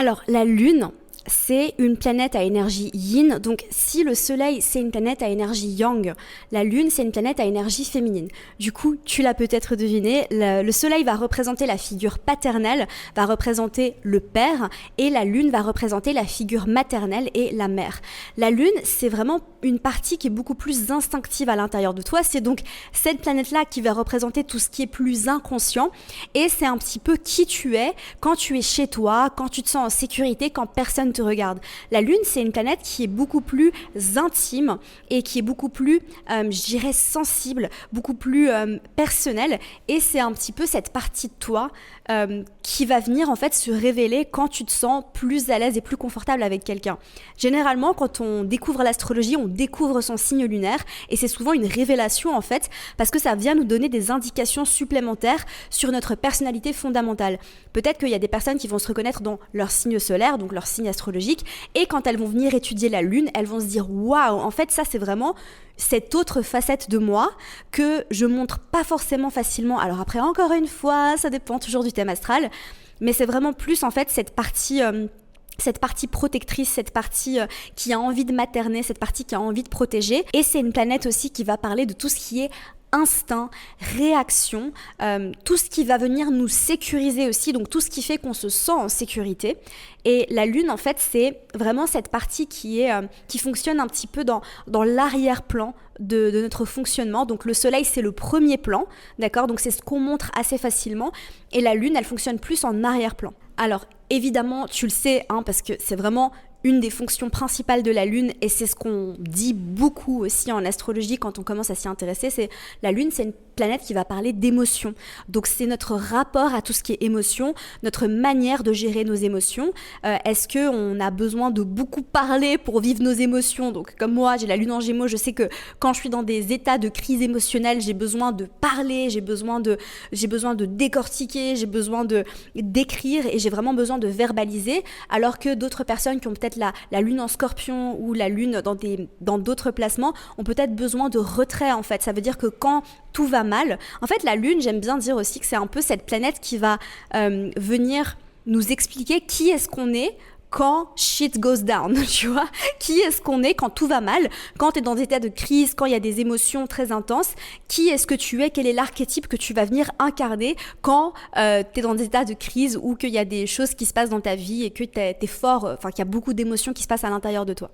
Alors, la Lune, c'est une planète à énergie yin. Donc, si le Soleil, c'est une planète à énergie yang, la Lune, c'est une planète à énergie féminine. Du coup, tu l'as peut-être deviné, le Soleil va représenter la figure paternelle, va représenter le père, et la Lune va représenter la figure maternelle et la mère. La Lune, c'est vraiment une partie qui est beaucoup plus instinctive à l'intérieur de toi. C'est donc cette planète-là qui va représenter tout ce qui est plus inconscient, et c'est un petit peu qui tu es quand tu es chez toi, quand tu te sens en sécurité, quand personne te regarde. La Lune, c'est une planète qui est beaucoup plus intime et qui est beaucoup plus, je dirais, sensible, beaucoup plus personnelle. Et c'est un petit peu cette partie de toi qui va venir en fait se révéler quand tu te sens plus à l'aise et plus confortable avec quelqu'un. Généralement, quand on découvre l'astrologie, on découvre son signe lunaire et c'est souvent une révélation en fait parce que ça vient nous donner des indications supplémentaires sur notre personnalité fondamentale. Peut-être qu'il y a des personnes qui vont se reconnaître dans leur signe solaire, donc leur signe astrologique, et quand elles vont venir étudier la Lune, elles vont se dire waouh, en fait ça c'est vraiment cette autre facette de moi que je montre pas forcément facilement. Alors après, encore une fois, ça dépend toujours du thème astral, mais c'est vraiment plus en fait cette partie protectrice, cette partie qui a envie de materner, cette partie qui a envie de protéger. Et c'est une planète aussi qui va parler de tout ce qui est instinct, réaction, tout ce qui va venir nous sécuriser aussi, donc tout ce qui fait qu'on se sent en sécurité. Et la Lune, en fait, c'est vraiment cette partie qui fonctionne un petit peu dans l'arrière-plan de notre fonctionnement. Donc le Soleil, c'est le premier plan, d'accord ? Donc c'est ce qu'on montre assez facilement. Et la Lune, elle fonctionne plus en arrière-plan. Alors évidemment, tu le sais, parce que c'est vraiment une des fonctions principales de la Lune, et c'est ce qu'on dit beaucoup aussi en astrologie quand on commence à s'y intéresser, c'est la Lune, c'est une planète qui va parler d'émotions. Donc c'est notre rapport à tout ce qui est émotion, notre manière de gérer nos émotions. Est-ce qu'on a besoin de beaucoup parler pour vivre nos émotions ? Donc comme moi, j'ai la Lune en Gémeaux, je sais que quand je suis dans des états de crise émotionnelle, j'ai besoin de parler, j'ai besoin de décortiquer, j'ai besoin d'écrire, et j'ai vraiment besoin de verbaliser, alors que d'autres personnes qui ont peut-être la Lune en Scorpion ou la Lune dans d'autres placements ont peut-être besoin de retrait en fait. Ça veut dire que quand tout va mal, en fait la Lune, j'aime bien dire aussi que c'est un peu cette planète qui va venir nous expliquer qui est-ce qu'on est quand shit goes down, tu vois, qui est-ce qu'on est quand tout va mal, quand tu es dans des états de crise, quand il y a des émotions très intenses, qui est-ce que tu es, quel est l'archétype que tu vas venir incarner quand tu es dans des états de crise ou qu'il y a des choses qui se passent dans ta vie et que t'es fort, qu'il y a beaucoup d'émotions qui se passent à l'intérieur de toi.